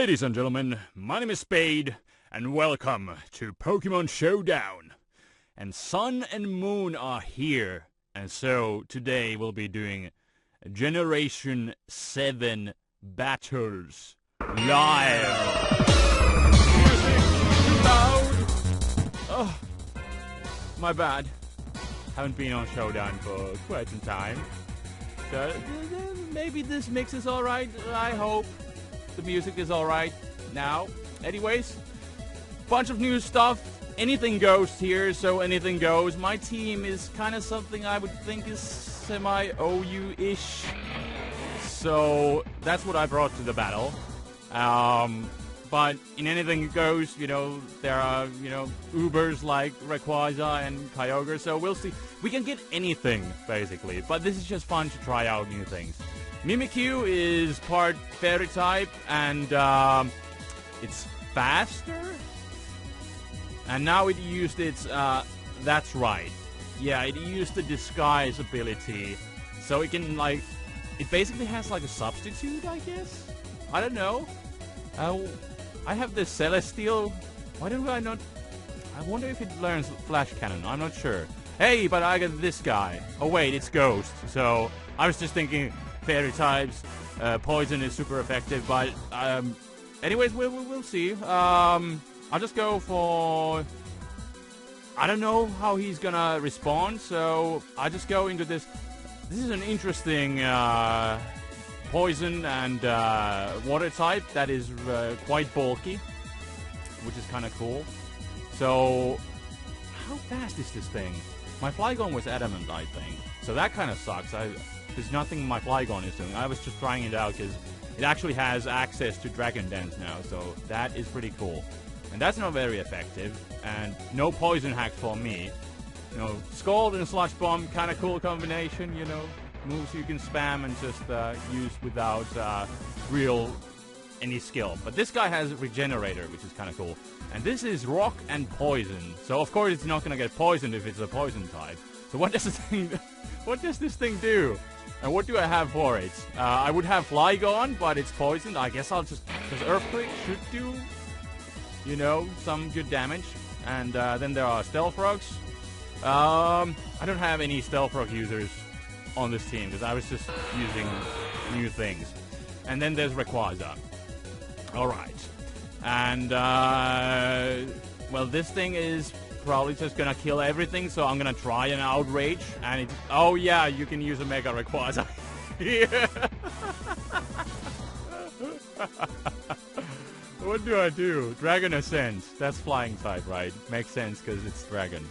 Ladies and gentlemen, my name is Spade, and welcome to Pokemon Showdown. And Sun and Moon are here, and so today we'll be doing Generation 7 battles live. Music too loud. Oh, my bad. Haven't been on Showdown for quite some time. So maybe this mix is alright, I hope. The music is alright now. Anyways, bunch of new stuff. Anything goes here, so anything goes. My team is kind of something I would think is semi-OU-ish. So that's what I brought to the battle. But in anything goes, you know, there are, you know, Ubers like Rayquaza and Kyogre, so we'll see. We can get anything, basically, but this is just fun to try out new things. Mimikyu is part fairy type, and it's faster. And now it used its, that's right. Yeah, it used the disguise ability. So it can, like, it basically has, like, a substitute, I guess? I don't know. I have this Celestial. Why do I not... I wonder if it learns Flash Cannon. I'm not sure. Hey, but I got this guy. Oh, wait, it's Ghost. So I was just thinking... Fairy types, poison is super effective, but anyways, we'll see. I'll just go for... I don't know how he's gonna respond, so I'll just go into this. This is an interesting poison and water type that is quite bulky, which is kind of cool. So, how fast is this thing? My Flygon was adamant, I think, so that kind of sucks. There's nothing my Flygon is doing. I was just trying it out because it actually has access to Dragon Dance now, so that is pretty cool. And that's not very effective, and no poison hacks for me. You know, Scald and Sludge Bomb, kind of cool combination, you know. Moves you can spam and just use without any skill. But this guy has Regenerator, which is kind of cool. And this is Rock and Poison, so of course it's not going to get poisoned if it's a poison type. So what does this thing do? And what do I have for it? I would have Flygon, but it's poisoned. I guess I'll just... Because Earthquake should do, you know, some good damage. And then there are Stealth Rocks. I don't have any Stealth Rock users on this team, because I was just using new things. And then there's Rayquaza. Alright. And, well, this thing is... probably just gonna kill everything, so I'm gonna try an Outrage, and it... Oh yeah, you can use a Mega Rayquaza. Yeah. What do I do? Dragon Ascent. That's flying type, right? Makes sense, because it's dragon.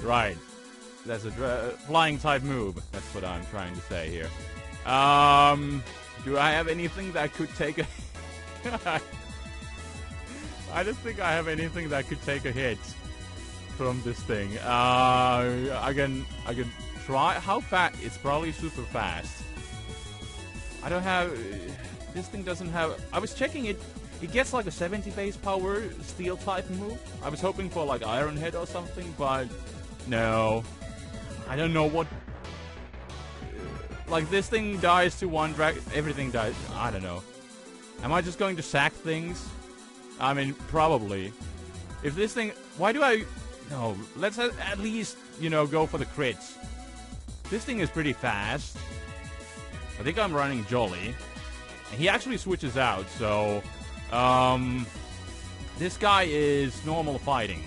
Right. That's a flying type move. That's what I'm trying to say here. Do I have anything that could take a... I don't think I have anything that could take a hit from this thing. I can try. How fast? It's probably super fast. I don't have... This thing doesn't have... I was checking it. It gets like a 70 base power steel type move. I was hoping for like Iron Head or something, but no. I don't know what... Like this thing dies to one drag... Everything dies. I don't know. Am I just going to sack things? I mean, probably. If this thing... Why do I... No, let's at least, you know, go for the crits. This thing is pretty fast. I think I'm running Jolly. And he actually switches out, so... this guy is normal fighting.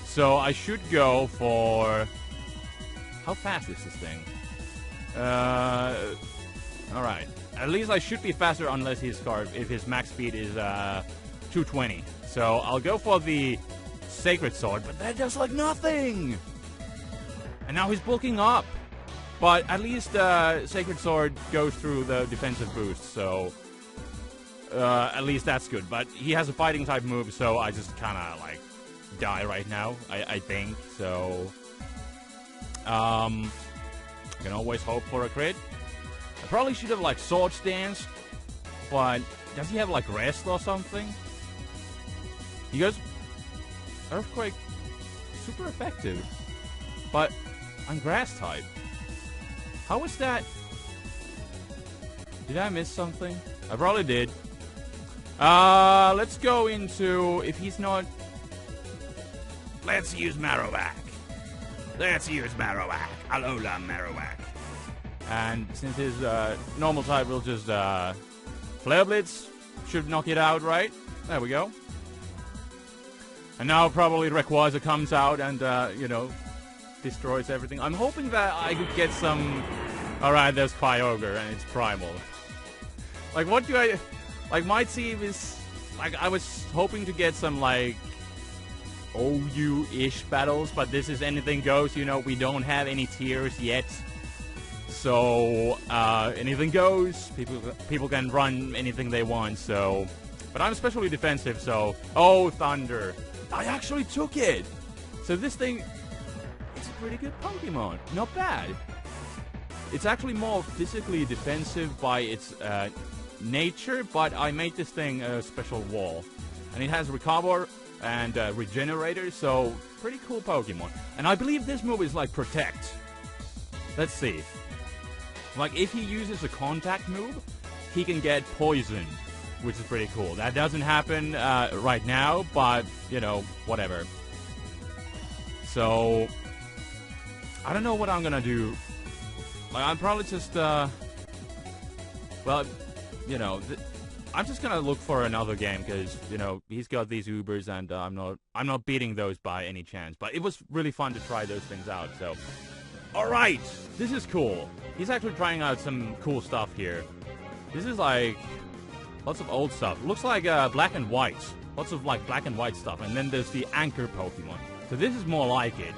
So I should go for... How fast is this thing? Alright. At least I should be faster unless he's scarred, if his max speed is 220. So I'll go for the... Sacred Sword, but that does like nothing! And now he's bulking up. But at least Sacred Sword goes through the defensive boost, so at least that's good. But he has a fighting type move, so I just kinda like die right now, I think. So I can always hope for a crit. I probably should have like Swords Dance, but does he have like Rest or something? He goes Earthquake, super effective, but I'm Grass type. How was that? Did I miss something? I probably did. Let's go into... If he's not... Let's use Marowak. Alolan Marowak. And since his normal type will just Flare Blitz, should knock it out, right? There we go. And now probably Rayquaza comes out and, destroys everything. I'm hoping that I could get some... Alright, there's Kyogre and it's Primal. Like, what do I... Like, my team is... Like, I was hoping to get some, like... OU-ish battles, but this is anything goes, we don't have any tiers yet. So, anything goes. People can run anything they want, so... But I'm especially defensive, so... Oh, Thunder. I actually took it! So this thing... It's a pretty good Pokemon. Not bad. It's actually more physically defensive by its nature, but I made this thing a special wall. And it has Recover and Regenerator, so pretty cool Pokemon. And I believe this move is like Protect. Let's see. Like, if he uses a contact move, he can get Poison, which is pretty cool. That doesn't happen right now, but, whatever. So, I don't know what I'm gonna do. Like, I'm probably just, I'm just gonna look for another game, because, he's got these Ubers, and I'm not beating those by any chance. But it was really fun to try those things out, so... Alright! This is cool. He's actually trying out some cool stuff here. This is like... Lots of old stuff. Looks like black and white. Lots of like black and white stuff. And then there's the Anchor Pokemon. So this is more like it.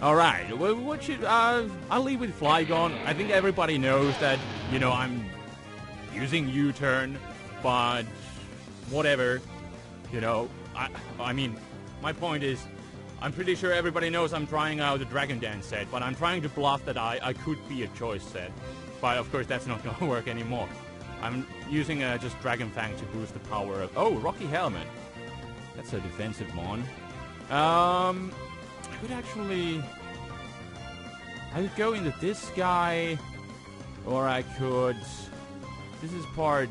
Alright, well, what should... I'll leave with Flygon. I think everybody knows that, I'm using U-turn. But... Whatever. I mean, my point is... I'm pretty sure everybody knows I'm trying out the Dragon Dance set, but I'm trying to bluff that I could be a choice set. But of course that's not gonna work anymore. I'm using just Dragon Fang to boost the power of... Oh, Rocky Helmet. That's a defensive mon. I could actually... I could go into this guy, or I could... This is part...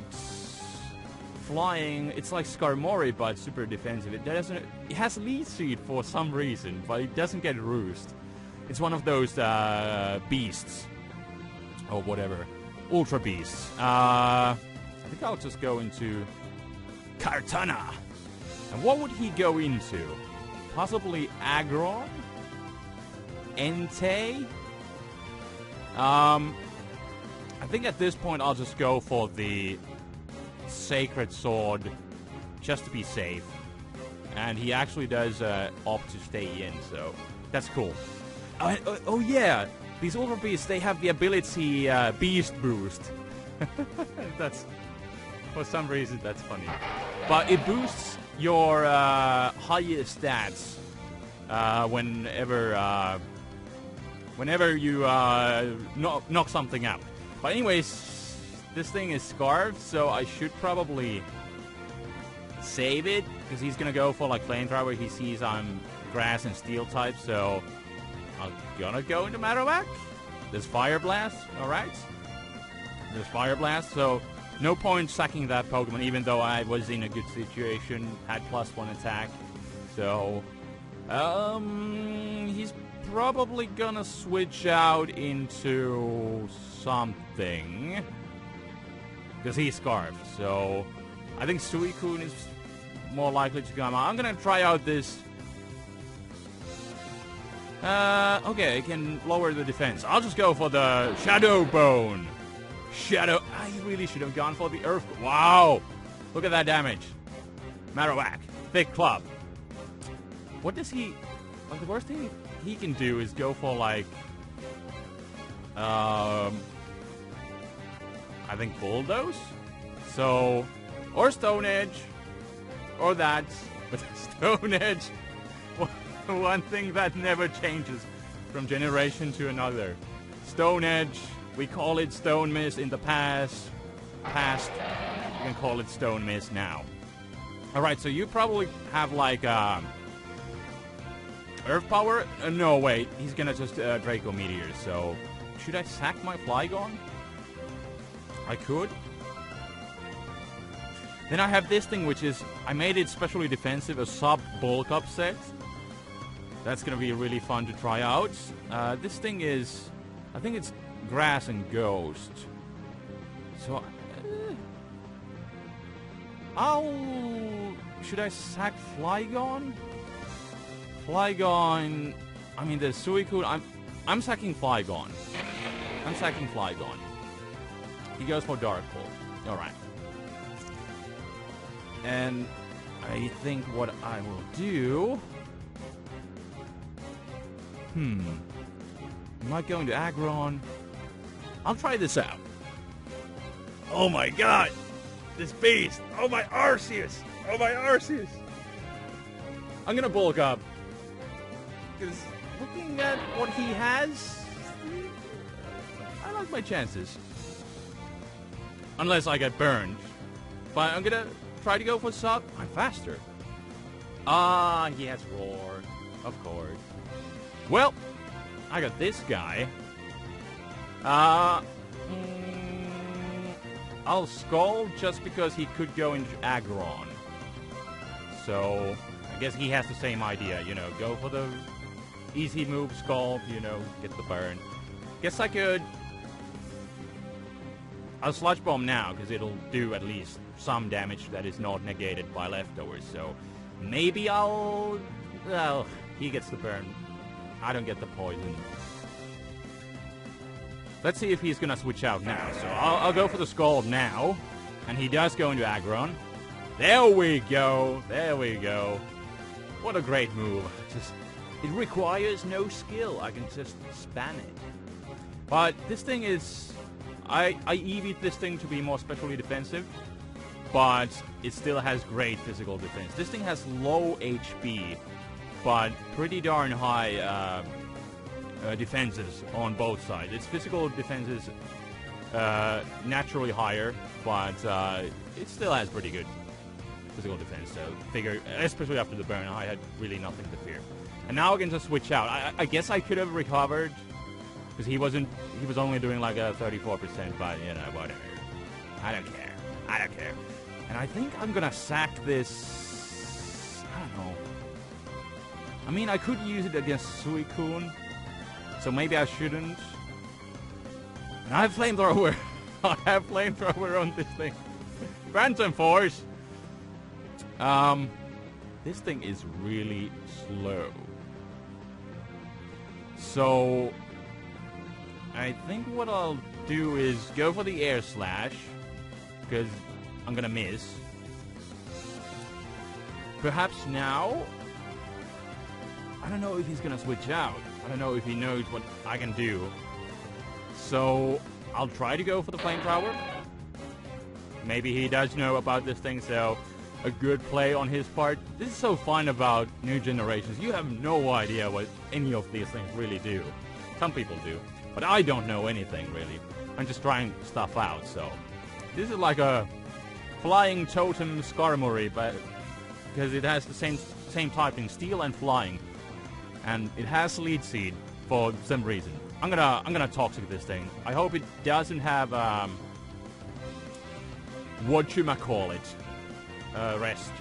Flying, it's like Skarmory, but super defensive. It has Lead Seed for some reason, but it doesn't get Roost. It's one of those beasts. Or whatever. Ultra Beasts. I think I'll just go into Kartana. And what would he go into? Possibly Aggron? Entei? I think at this point I'll just go for the Sacred Sword, just to be safe. And he actually does opt to stay in, so that's cool. Oh yeah, these Ultra Beasts, they have the ability Beast Boost. That's, for some reason, that's funny. But it boosts your higher stats whenever you knock something out. But anyways, this thing is Scarfed, so I should probably save it, because he's gonna go for like Flamethrower. He sees I'm Grass and Steel type, so I'm gonna go into Marowak. There's Fire Blast, alright. There's Fire Blast, so no point sacking that Pokemon, even though I was in a good situation, had +1 attack. So, he's probably gonna switch out into something. Because he's Scarfed, so I think Suicune is more likely to come out. I'm gonna try out this. Okay, it can lower the defense. I'll just go for the Shadow Bone. I really should have gone for the Earth. Wow! Look at that damage. Marowak. Thick Club. What does he... Like, the worst thing he can do is go for, like... I think Bulldoze? So, or Stone Edge, or that, but Stone Edge, one thing that never changes from generation to another. Stone Edge, we call it Stone Mist in the past, you can call it Stone Mist now. Alright, so you probably have like, Earth Power? No, wait, he's gonna just Draco Meteor, so, should I sack my Flygon? I could. Then I have this thing, which is, I made it specially defensive, a sub-bulk up set. That's gonna be really fun to try out. This thing is, I think it's Grass and Ghost. So, should I sack Flygon? Flygon, I mean, there's Suicune. I'm sacking Flygon. I'm sacking Flygon. He goes for Dark Bolt. Alright. And I think what I will do... Am I going to Aggron? I'll try this out. Oh my god! This beast! Oh my Arceus! Oh my Arceus! I'm gonna bulk up. Because looking at what he has, I like my chances. Unless I get burned. But I'm gonna try to go for sub. I'm faster. He has Roar. Of course. Well, I got this guy. I'll Scald just because he could go into Aggron. So, I guess he has the same idea, you know, go for the easy move, Scald, you know, get the burn. Guess I could... I'll Sludge Bomb now, because it'll do at least some damage that is not negated by leftovers, so... Maybe I'll... Well, he gets the burn. I don't get the poison. Let's see if he's gonna switch out now. So I'll go for the Scald now. And he does go into Aggron. There we go. There we go. What a great move. Just, it requires no skill. I can just spam it. But this thing is... I EV'd this thing to be more specially defensive. But it still has great physical defense. This thing has low HP. But pretty darn high defenses on both sides. Its physical defense is naturally higher, but it still has pretty good physical defense. So figure, especially after the burn, I had really nothing to fear. And now I can just switch out. I guess I could have recovered because he was only doing like a 34%, but you know, whatever. I don't care. I don't care. And I think I'm gonna sack this. I don't know. I mean, I could use it against Suicune, so maybe I shouldn't. And I have Flamethrower. I have Flamethrower on this thing. Phantom Force. This thing is really slow. So, I think what I'll do is go for the Air Slash, because I'm gonna miss. Perhaps now... I don't know if he's gonna switch out. I don't know if he knows what I can do. So, I'll try to go for the Flamethrower. Maybe he does know about this thing, so a good play on his part. This is so fun about new generations. You have no idea what any of these things really do. Some people do. But I don't know anything, really. I'm just trying stuff out, so... This is like a Flying Totem Skarmory, but... because it has the same typing, Steel and Flying. And it has Lead Seed for some reason. I'm gonna Toxic this thing. I hope it doesn't have whatchamacallit, Rest.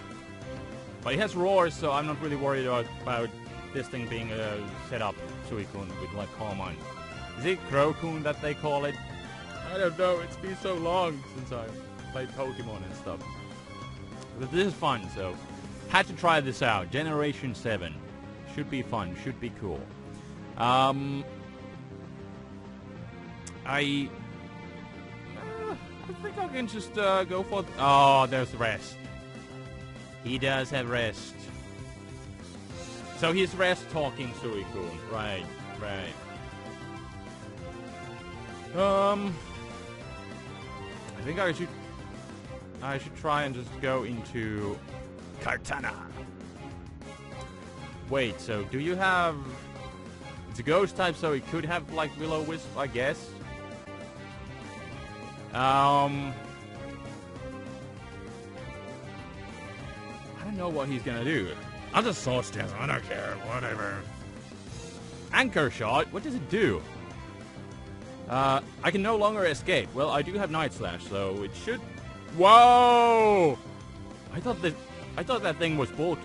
But it has Roar, so I'm not really worried about this thing being set up Suicune with like Calm Mind. Is it Crocoon that they call it? I don't know. It's been so long since I played Pokemon and stuff. But this is fun, so had to try this out. Generation 7. Should be fun. Should be cool. I think I can just go for... Oh, there's Rest. He does have Rest. So he's Rest talking Suicune. Right, right. I think I should try and just go into Kartana. Wait, so do you have... It's a ghost type, so it could have, like, Will-O-Wisp, I guess. I don't know what he's gonna do. I'll just Source Dance, I don't care, whatever. Anchor Shot? What does it do? I can no longer escape. Well, I do have Night Slash, so it should... Whoa! I thought that thing was bulky.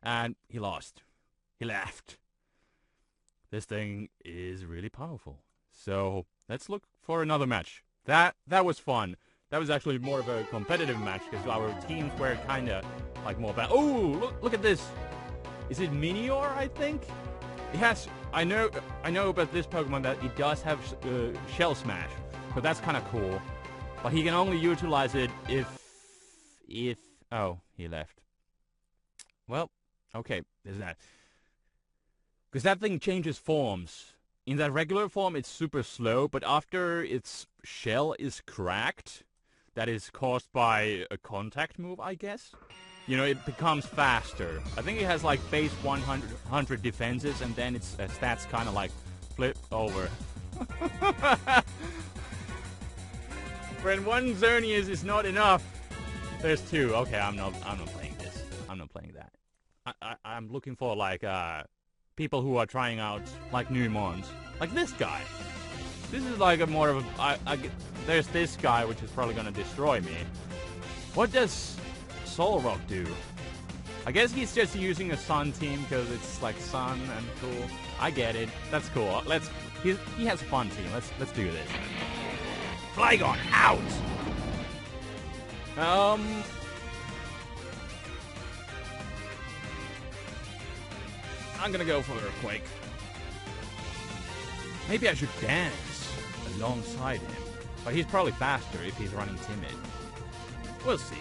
And he lost. He left. This thing is really powerful. So let's look for another match. That was fun. That was actually more of a competitive match because our teams were kind of like more bad. Oh, look at this. Is it Minior, I think? It has. I know about this Pokemon that it does have Shell Smash, so that's kind of cool. But he can only utilize it if oh, he left. Well, okay, there's that. Because that thing changes forms. In that regular form, it's super slow, but after its shell is cracked, that is caused by a contact move, I guess. You know, it becomes faster. I think it has like base 100 defenses, and then its stats kind of like flip over. When one Xerneas is not enough, there's two. Okay, I'm not playing this. I'm not playing that. I'm looking for like people who are trying out like new mons, like this guy. This is like a more of a. There's this guy which is probably gonna destroy me. What does Solrock do? I guess he's just using a sun team because it's like sun and cool. I get it. That's cool. He has a fun team. Let's do this. Flygon out. I'm gonna go for Earthquake. Maybe I should dance alongside him. But he's probably faster if he's running timid. We'll see.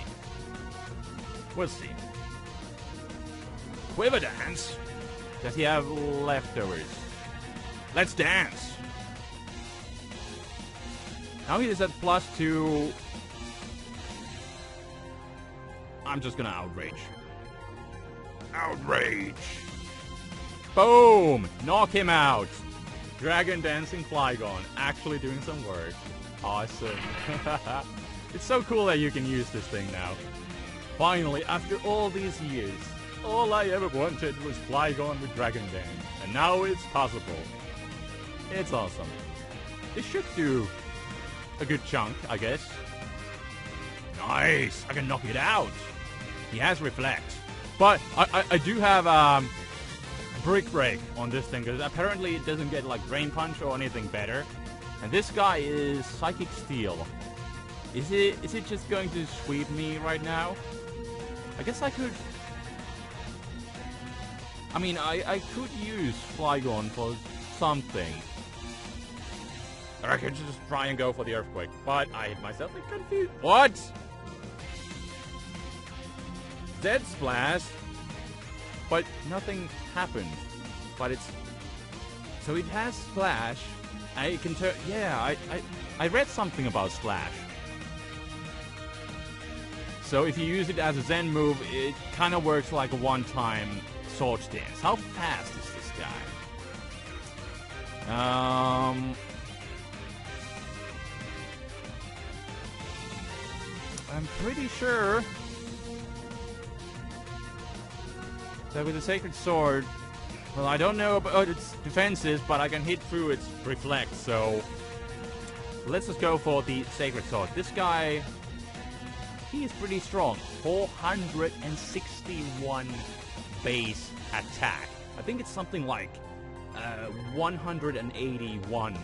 We'll see. Quiver Dance? Does he have leftovers? Let's dance! Now he is at +2. I'm just gonna Outrage. Outrage! Boom! Knock him out! Dragon Dancing Flygon. Actually doing some work. Awesome. It's so cool that you can use this thing now. Finally, after all these years, all I ever wanted was Flygon with Dragon Dance. And now it's possible. It's awesome. This should do a good chunk, I guess. Nice! I can knock it out! He has Reflect. But I do have Brick Break on this thing, because apparently it doesn't get like Drain Punch or anything better. And this guy is Psychic Steel. Is it just going to sweep me right now? I guess I could... I mean, I could use Flygon for something. Or I could just try and go for the Earthquake. But I hit myself and confused. What? Dead Splash? But nothing happened. But it's... So it has Splash. And it can turn... Yeah, I read something about Splash. So if you use it as a Zen move, it kind of works like a one-time Sword Dance. How fast is this guy? I'm pretty sure that with the Sacred Sword, well, I don't know about its defenses, but I can hit through its Reflect, so let's just go for the Sacred Sword. This guy, he is pretty strong. 461 base attack. I think it's something like 181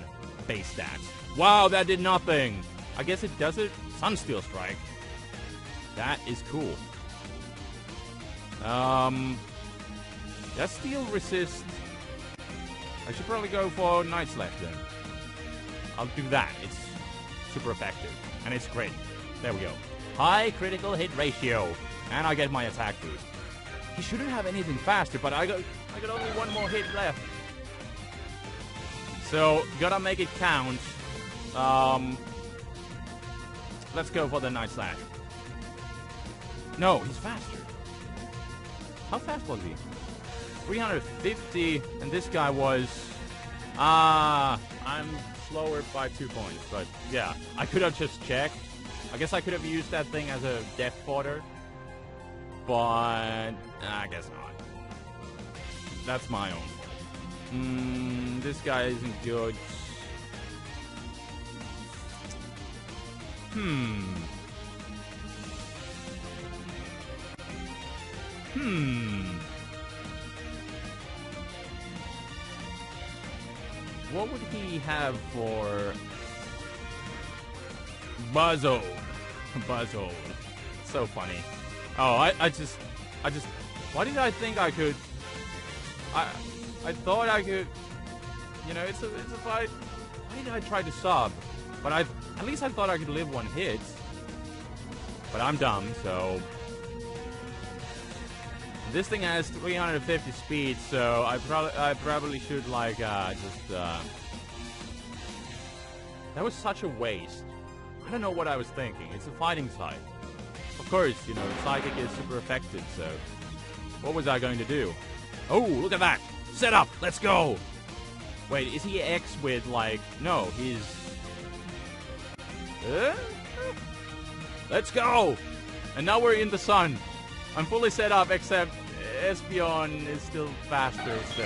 base stats. Wow, that did nothing. I guess it does it. Sunsteel Strike. That is cool. Does Steel resist? I should probably go for Night Slash then. I'll do that. It's super effective. And it's great. There we go. High critical hit ratio. And I get my attack boost. He shouldn't have anything faster, but I got only one more hit left. So, gotta make it count. Let's go for the Night Slash. No, he's faster. How fast was he? 350, and this guy was... I'm slower by 2 points, but yeah. I could have just checked. I guess I could have used that thing as a death fodder. But I guess not. That's my own fault. This guy isn't good. What would he have for Buzzwole? Buzzwole. So funny. Oh, I just why did I think I could I thought I could, you know, it's a fight. Why did I try to sub? But at least I thought I could live one hit. But I'm dumb, so this thing has 350 speed, so I probably should like just that was such a waste. I don't know what I was thinking. It's a fighting type. Of course, you know, Psychic is super effective, so what was I going to do? Oh, look at that! Set up! Let's go! Wait, is he X with, like... No, he's... Let's go! And now we're in the sun. I'm fully set up, except Espeon is still faster, so...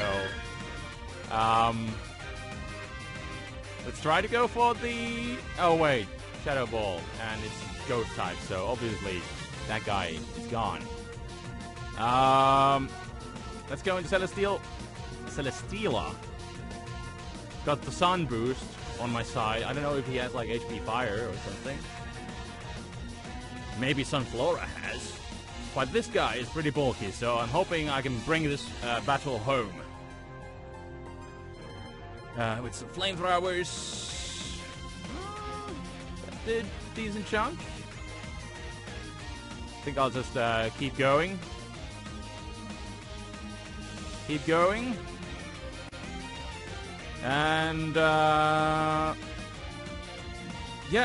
Let's try to go for the... Oh, wait. Shadow Ball. And it's Ghost type, so obviously that guy is gone. Let's go into Celesteela. Got the Sun boost on my side. I don't know if he has like HP Fire or something. Maybe Sunflora has. But this guy is pretty bulky, so I'm hoping I can bring this battle home. With some flamethrowers. Did decent chunk. I think I'll just keep going. Keep going. And yeah,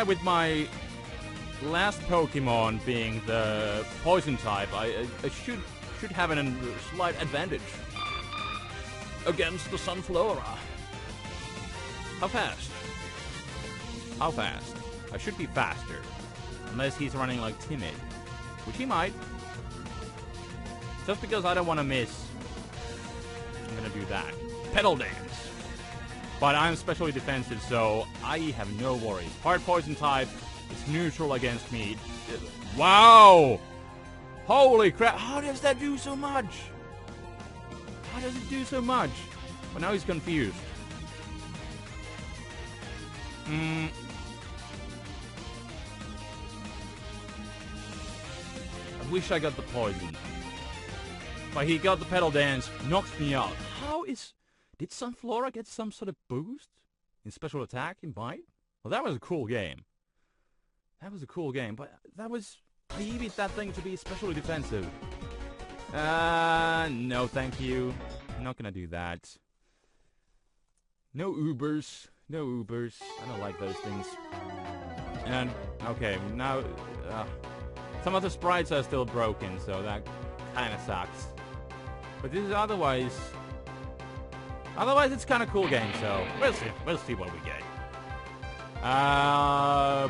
with my last Pokemon being the poison type, I should have a slight advantage against the Sunflora. How fast? How fast? I should be faster. Unless he's running like timid. Which he might. Just because I don't want to miss, I'm gonna do that. Petal Dance. But I'm specially defensive, so I have no worries. Hard Poison type is neutral against me. Wow! Holy crap! How does that do so much? How does it do so much? Well, now he's confused. I wish I got the poison. But he got the Petal Dance, knocks me out. How is... Did Sunflora get some sort of boost in special attack in Bite? Well, that was a cool game. That was a cool game, but that was... I needed that thing to be especially defensive. No thank you. I'm not gonna do that. No Ubers. No Ubers. I don't like those things. And, okay, now... some of the sprites are still broken, so that kinda sucks. But this is otherwise... Otherwise, it's kind of cool game, so we'll see. We'll see what we get.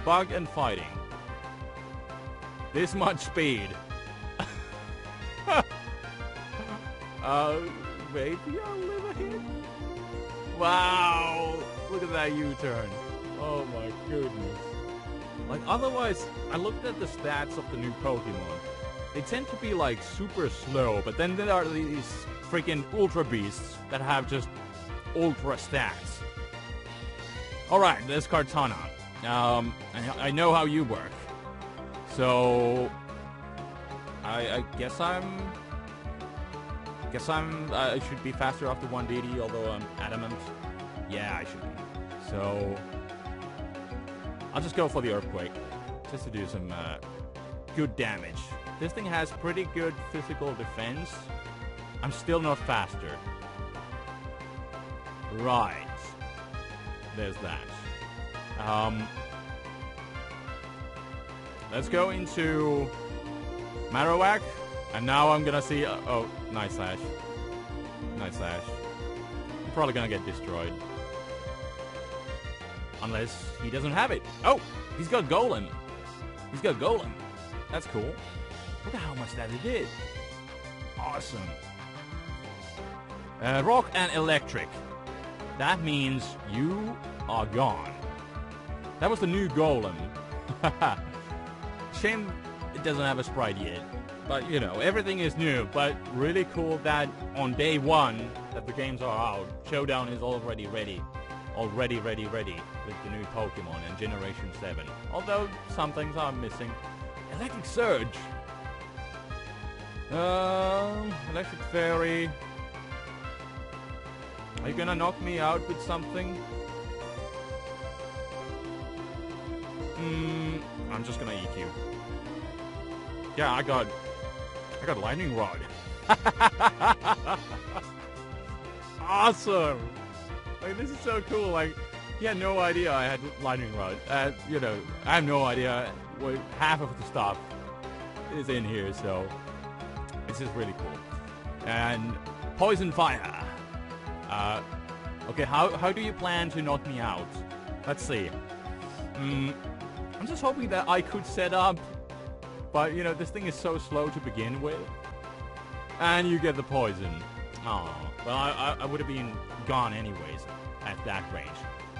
Bug and fighting. This much speed. Maybe I'll live a hit. Wow! Look at that U-turn. Oh my goodness. Like, otherwise, I looked at the stats of the new Pokemon. They tend to be, like, super slow, but then there are these freaking Ultra Beasts that have just Ultra stats. Alright, there's Kartana. I know how you work. So... I should be faster after 1 DD, although I'm adamant. Yeah, I should be. So... I'll just go for the Earthquake. Just to do some good damage. This thing has pretty good physical defense. I'm still not faster. Right. There's that. Let's go into Marowak. And now I'm gonna see... oh, Night Slash. Night Slash. I'm probably gonna get destroyed. Unless he doesn't have it. Oh! He's got Golem. He's got Golem. That's cool. Look at how much that it did. Awesome. Rock and Electric. That means you are gone. That was the new Golem. Shame it doesn't have a sprite yet. But, you know, everything is new. But really cool that on day one that the games are out, Showdown is already ready. Already ready with the new Pokemon and Generation 7. Although some things are missing. Electric Surge. Electric Fairy. Are you gonna knock me out with something? I'm just gonna EQ. Yeah, I got Lightning Rod. Awesome! Like, this is so cool. Like, he had no idea I had Lightning Rod. You know, I have no idea what half of the stuff is in here, so this is really cool. And Poison Fire. Okay, how do you plan to knock me out? Let's see. I'm just hoping that I could set up, but you know, this thing is so slow to begin with. And you get the poison. Oh, well, I would have been gone anyways at that range.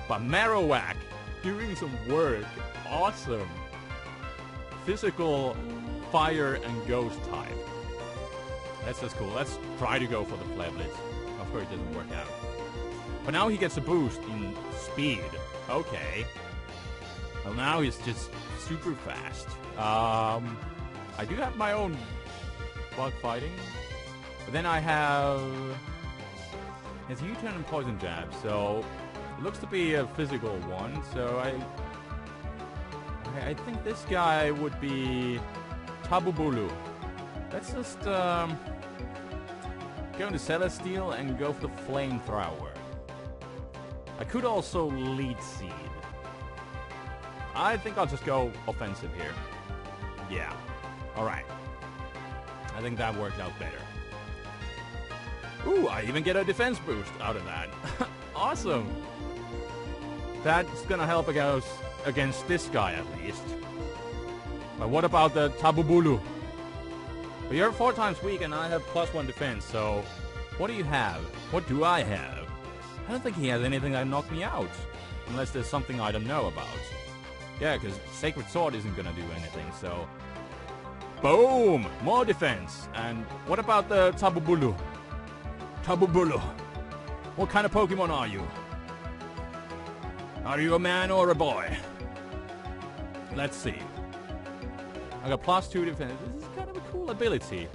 But Marowak, doing some work. Awesome. Physical, fire, and ghost type. That's just cool. Let's try to go for the Flablets. Of course, it doesn't work out. But now he gets a boost in speed. Okay. Well, now he's just super fast. I do have my own bug fighting. But then I have his U-turn and poison jab, so it looks to be a physical one. So I think this guy would be Tabubulu. Let's just go into Celesteal and go for the Flamethrower. I could also Lead Seed. I think I'll just go offensive here. Yeah. Alright. I think that worked out better. Ooh, I even get a defense boost out of that. Awesome. That's gonna help against this guy at least. But what about the Tabubulu? Well, you're 4 times weak and I have +1 defense, so what do you have? What do I have? I don't think he has anything that knocked me out. Unless there's something I don't know about. Yeah, because Sacred Sword isn't gonna do anything, so... Boom! More defense! And what about the Tabubulu? Tabubulu. What kind of Pokemon are you? Are you a man or a boy? Let's see. I got +2 defense. This is kind of a cool ability. It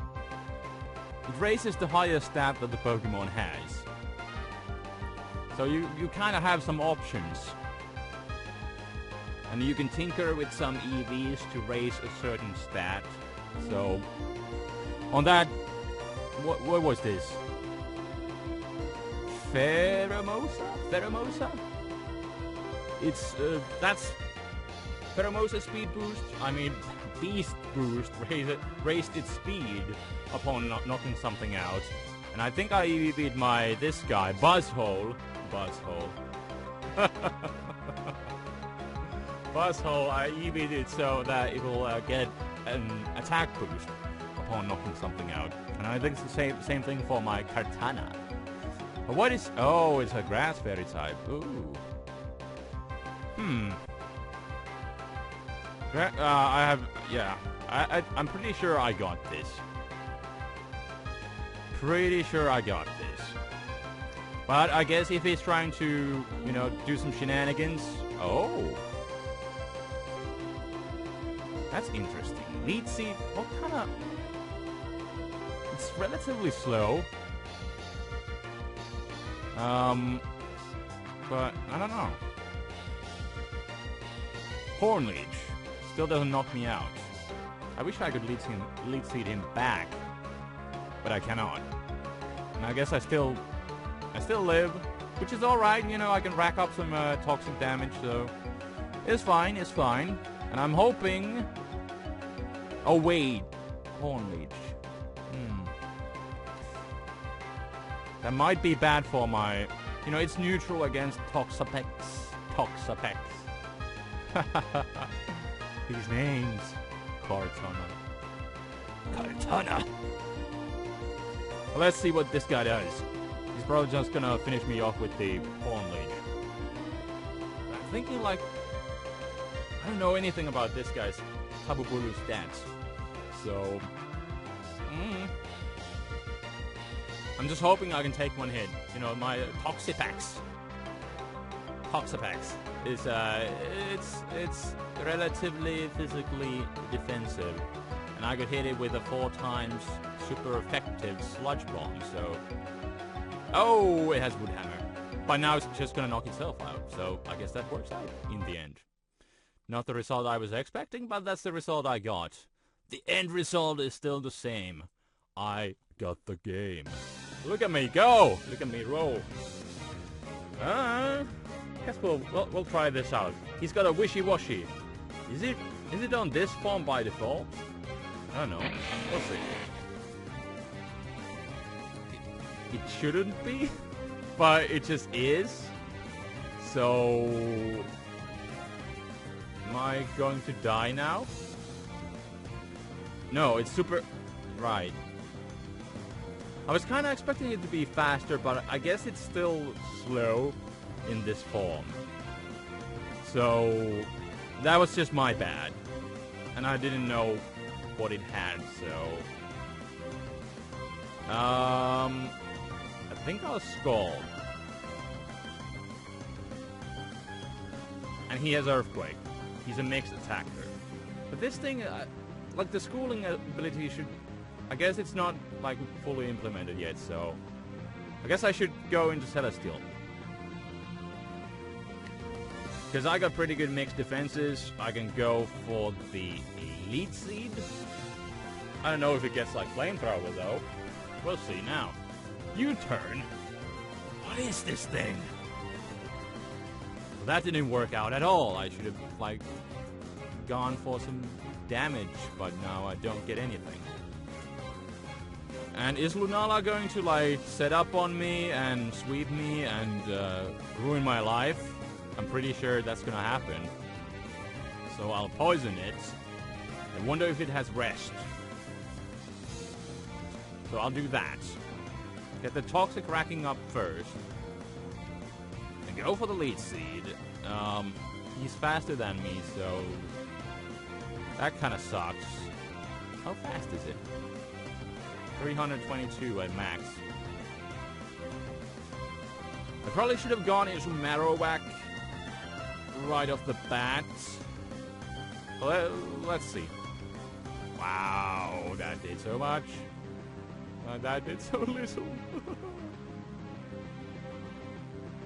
raises the highest stat that the Pokemon has. So you kind of have some options. And you can tinker with some EVs to raise a certain stat. So, on that, what was this? Pheromosa? It's, that's Pheromosa speed boost. I mean, Beast boost raised its speed upon knocking something out. And I think I EV'd this guy, Buzzwole. Buzzwole, I EV'd it so that it will get an attack boost upon knocking something out. And I think it's the same thing for my Kartana. But what is... Oh, it's a grass fairy type. Ooh. I have... Yeah. I'm pretty sure I got this. But I guess if he's trying to, you know, do some shenanigans... Oh. That's interesting. Lead Seed, what kind of... It's relatively slow. But, I don't know. Horn Leech still doesn't knock me out. I wish I could Lead Seed him back. But I cannot. And I guess I still live. Which is alright, you know, I can rack up some toxic damage, so... It's fine. And I'm hoping... Oh wait, Horn Leech. That might be bad for my... You know, it's neutral against Toxapex. These names. Kartana. Well, let's see what this guy does. He's probably just gonna finish me off with the Horn Leech. I'm thinking like... I don't know anything about this guy's Tabubulu stats. So, I'm just hoping I can take one hit. You know, my Toxapex is it's relatively physically defensive, and I could hit it with a 4 times super effective sludge bomb. So, oh, it has wood hammer. By now it's just gonna knock itself out. So I guess that works out in the end. Not the result I was expecting, but that's the result I got. The end result is still the same. I got the game. Look at me go! Look at me roll. Guess we'll try this out. He's got a wishy-washy. Is it on this form by default? I don't know. We'll see. It shouldn't be, but it just is. So, am I going to die now? No, it's super... Right. I was kind of expecting it to be faster, but I guess it's still slow in this form. So, that was just my bad. And I didn't know what it had, so... I think I'll Scald. And he has Earthquake. He's a mixed attacker. But this thing, like the schooling ability should... I guess it's not, like, fully implemented yet, so... I guess I should go into Celestial. Because I got pretty good mixed defenses. I can go for the Elite Seed. I don't know if it gets, like, Flamethrower, though. We'll see now. U-turn? What is this thing? Well, that didn't work out at all. I should have, like, gone for some damage, but now I don't get anything. And is Lunala going to, like, set up on me and sweep me and ruin my life? I'm pretty sure that's gonna happen. So I'll poison it. I wonder if it has rest. So I'll do that. Get the Toxic racking up first. And go for the Lead Seed. He's faster than me, so... that kind of sucks. How fast is it? 322 at max. I probably should have gone into Marowak right off the bat. Let's see. Wow, that did so much. That did so little.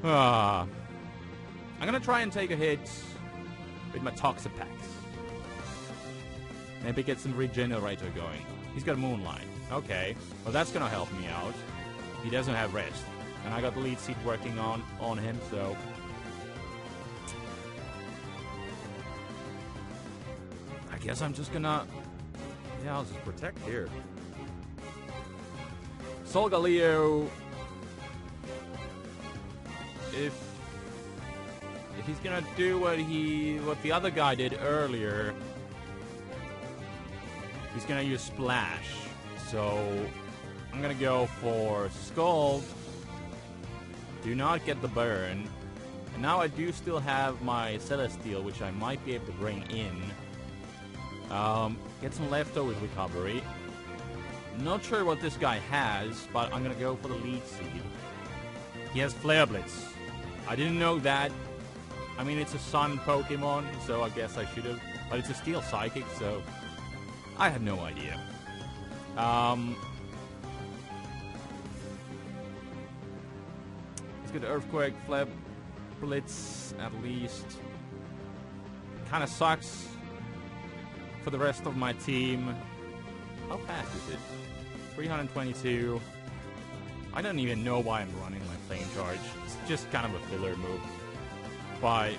I'm gonna try and take a hit with my Toxapex. Maybe get some Regenerator going. He's got Moonlight. Okay, well that's gonna help me out. He doesn't have rest. And I got the Lead Seed working on him, so... I guess I'm just gonna... yeah, I'll just protect here. Solgaleo... If he's gonna do what the other guy did earlier... he's gonna use Splash. So... I'm gonna go for Scald. Do not get the burn. And now I do still have my Celestial, which I might be able to bring in. Get some leftovers recovery. Not sure what this guy has, but I'm gonna go for the Lead Seed. He has Flare Blitz. I didn't know that. I mean, it's a Sun Pokemon, so I guess I should have. But it's a Steel Psychic, so I had no idea. Let's get Earthquake, Flare Blitz at least. Kind of sucks for the rest of my team. How fast is it? 322. I don't even know why I'm running my Flame Charge. It's just kind of a filler move. But...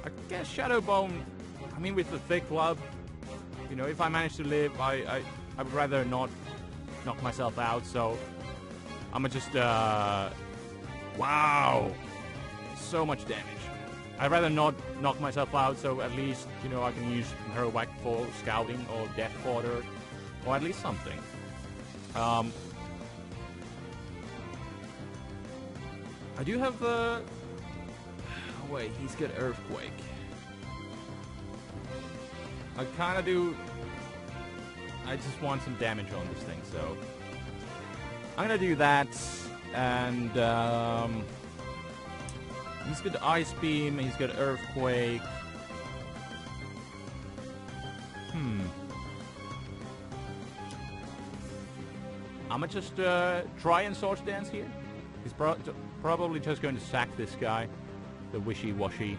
I guess Shadow Bone... I mean, with the thick club, you know, if I manage to live, I would rather not knock myself out, so... I'm gonna just, wow! So much damage. I'd rather not knock myself out, so at least, you know, I can use Marowak for scouting or Death Fodder, or at least something. I do have the... oh, wait, he's got Earthquake. I kind of do... I just want some damage on this thing, so... I'm gonna do that, and, he's got Ice Beam, he's got Earthquake. I'm gonna just, try and Swords Dance here. He's probably just going to sack this guy, the Wishy-Washy.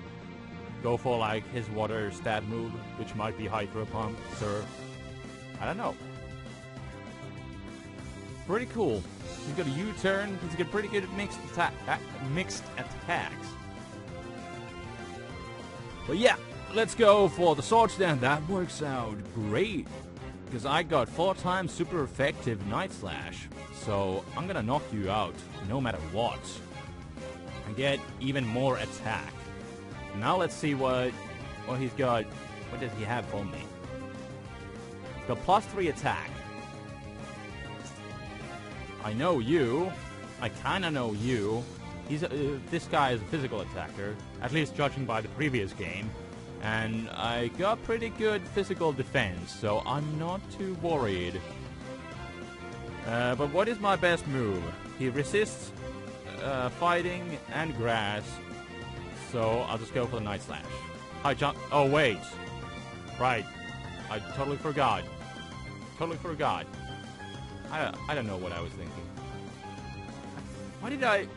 Go for, like, his water stat move, which might be Hydro Pump, Surf. I don't know. Pretty cool. He's got a U-turn. He's got pretty good mixed attacks. But yeah, let's go for the Swords Dance. That works out great. Because I got 4 times super effective Night Slash. So I'm gonna knock you out no matter what. And get even more attack. Now let's see what he's got. What does he have for me? Got +3 attack. I know you. I kinda know you. He's this guy is a physical attacker, at least judging by the previous game. And I got pretty good physical defense, so I'm not too worried. But what is my best move? He resists fighting and grass, so I'll just go for the Night Slash. High jump. Oh wait, right. I totally forgot. I don't know what I was thinking. Why did I...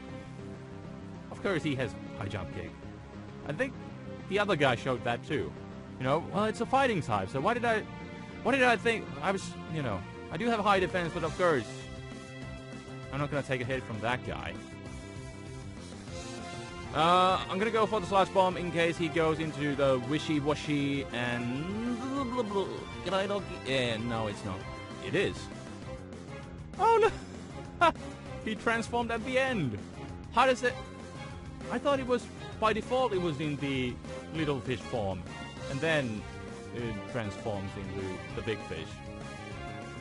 Of course he has high jump kick. I think the other guy showed that too. You know, well, it's a fighting type, so why did I think... I was, you know... I do have high defense, but of course... I'm not gonna take a hit from that guy. I'm gonna go for the Slash Bomb in case he goes into the Wishy-Washy and... no, it's not. It is. Oh no! He transformed at the end! How does it... I thought it was... By default it was in the little fish form. And then it transforms into the big fish.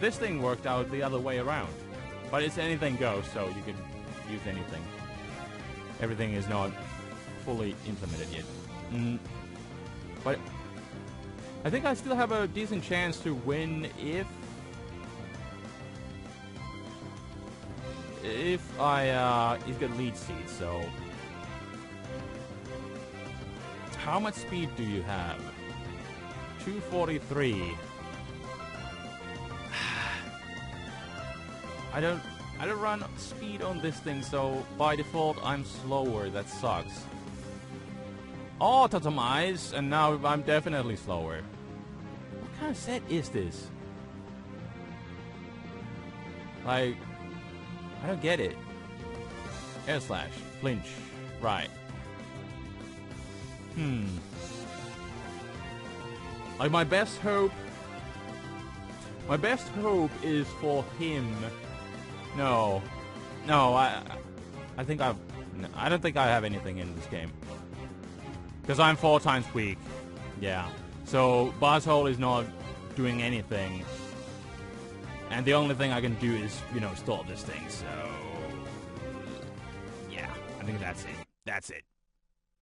This thing worked out the other way around. But it's anything goes, so you can use anything. Everything is not fully implemented yet. But I think I still have a decent chance to win if he's got lead seed, so... How much speed do you have? 243. I don't run speed on this thing, so by default I'm slower. That sucks. Oh, Totemize, and now I'm definitely slower. What kind of set is this? Like, I don't get it. Air Slash, flinch, right. Like, my best hope is for him. No, I don't think I have anything in this game. Because I'm 4 times weak. Yeah. So, Buzzwole is not doing anything. And the only thing I can do is, you know, stall this thing, so... Yeah, I think that's it. That's it.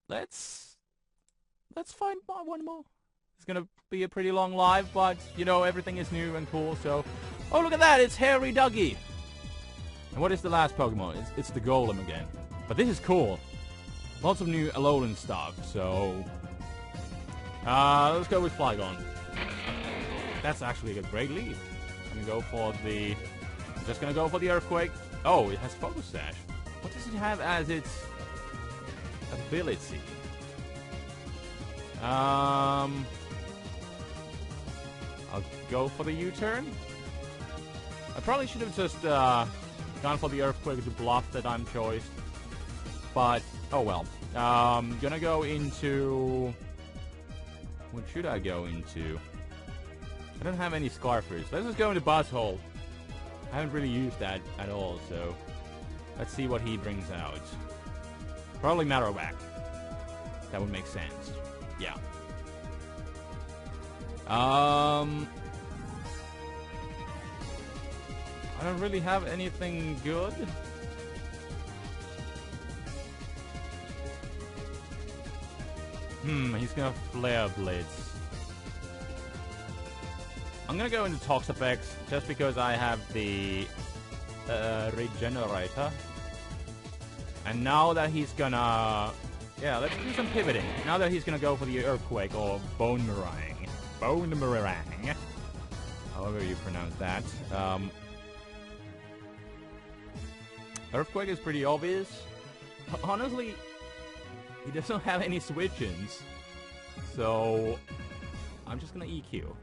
Let's find one more. It's gonna be a pretty long live, but, you know, everything is new and cool, so... Oh, look at that! It's Hairy Dougie! And what is the last Pokemon? It's the Golem again. But this is cool. Lots of new Alolan stuff, so... let's go with Flygon. That's actually a great lead. I'm gonna go for the... Just gonna go for the Earthquake. Oh, it has Focus Sash. What does it have as its ability? I'll go for the U-turn. I probably should have just gone for the Earthquake to bluff that I'm choiced. But, oh well. Gonna go into... What should I go into? I don't have any Scarfers. Let's just go into Buzzwole. I haven't really used that at all, so... Let's see what he brings out. Probably Marowak. That would make sense. Yeah. I don't really have anything good. He's gonna Flare Blitz. I'm gonna go into Toxapex just because I have the regenerator. And now that he's gonna... Yeah, let's do some pivoting. Now that he's gonna go for the Earthquake or Bone Meringue. Bone Meringue. However you pronounce that. Earthquake is pretty obvious. Honestly, he doesn't have any switch-ins. So, I'm just gonna EQ.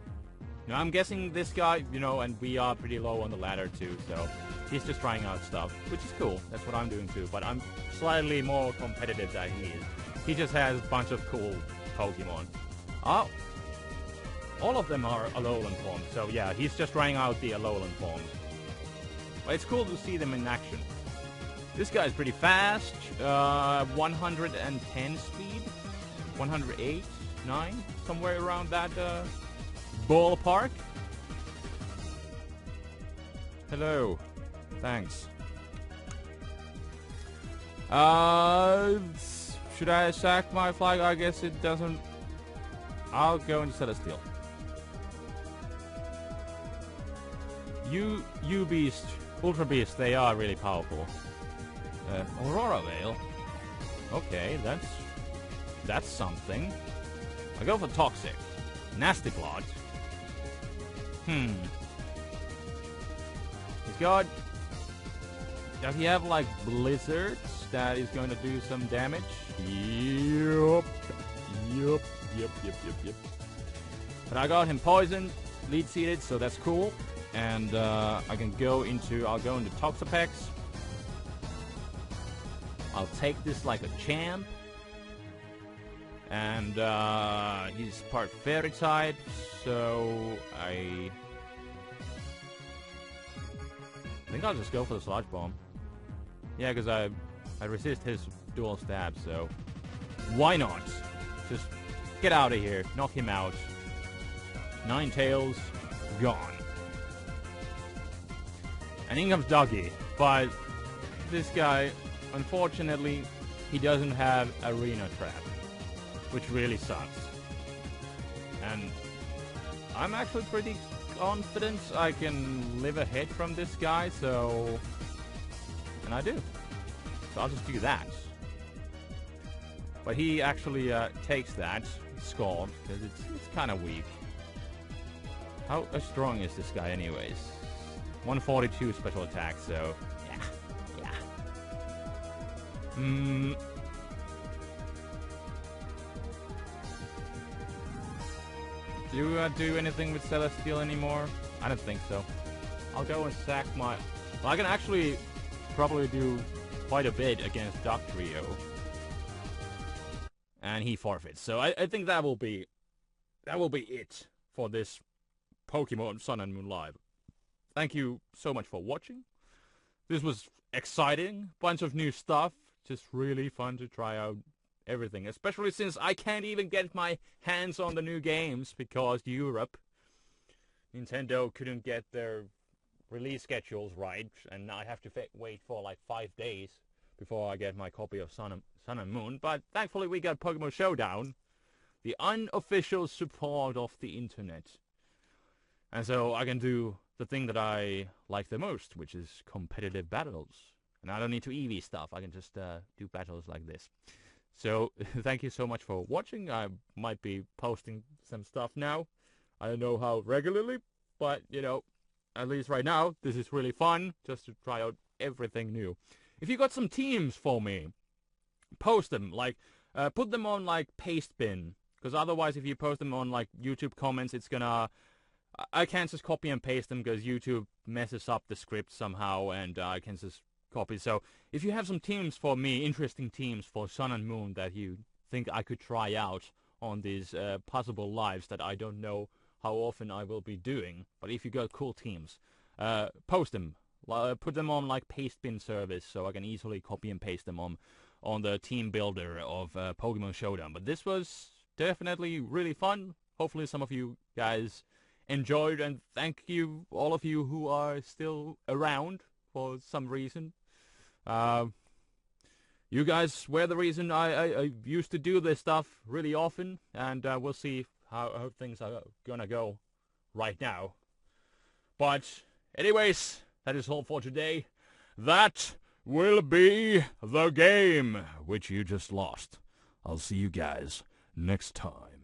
Now, I'm guessing this guy, you know, and we are pretty low on the ladder too, so he's just trying out stuff, which is cool. That's what I'm doing too, but I'm slightly more competitive than he is. He just has a bunch of cool Pokemon. Oh, all of them are Alolan forms, so yeah, he's just trying out the Alolan forms. But it's cool to see them in action. This guy's pretty fast, 110 speed, 108, 9, somewhere around that ballpark. Hello. Thanks. Should I sack my flag? I guess it doesn't... I'll go into Celestial. U-Beast, Ultra Beast, they are really powerful. Aurora Veil. Okay, that's something. I go for Toxic. Nasty Plot. He's got... Does he have, like, blizzards that is going to do some damage? Yup. But I got him poisoned, lead seeded, so that's cool. And I can go into... I'll go into Toxapex. I'll take this like a champ. And he's part fairy type, so I think I'll just go for the Sludge Bomb. Yeah, because I resist his dual stab, so why not? Just get out of here, knock him out. Ninetales, gone. And in comes Doggy, but this guy, unfortunately, he doesn't have Arena Trap, which really sucks. And I'm actually pretty confident I can live ahead from this guy, so... And I do. So I'll just do that. But he actually takes that, Scald, because it's kind of weak. How strong is this guy anyways? 142 special attack, so... Yeah. Do I do anything with Celestial anymore? I don't think so. I'll go and sack my... Well, I can actually probably do quite a bit against Dugtrio. And he forfeits. So I think that will be it for this Pokemon Sun and Moon Live. Thank you so much for watching. This was exciting. Bunch of new stuff. Just really fun to try out everything, especially since I can't even get my hands on the new games because Nintendo couldn't get their release schedules right, and I have to wait for like 5 days before I get my copy of Sun and Moon. But thankfully we got Pokemon Showdown, the unofficial support of the internet, and so I can do the thing that I like the most, which is competitive battles. And I don't need to EV stuff. I can just do battles like this. So, thank you so much for watching. I might be posting some stuff now. I don't know how regularly, but, you know, at least right now, this is really fun, just to try out everything new. If you got some teams for me, post them. Like, put them on, like, Pastebin. Because otherwise, if you post them on, like, YouTube comments, it's gonna... I can't just copy and paste them because YouTube messes up the script somehow, and I can just... copy. So if you have some teams for me, interesting teams for Sun and Moon that you think I could try out on these possible lives that I don't know how often I will be doing, but if you got cool teams, post them. Put them on like Pastebin service so I can easily copy and paste them on the team builder of Pokemon Showdown. But this was definitely really fun. Hopefully some of you guys enjoyed, and thank you all of you who are still around for some reason. You guys were the reason I used to do this stuff really often, and we'll see how things are gonna go right now. But anyways, that is all for today. That will be the game which you just lost. I'll see you guys next time.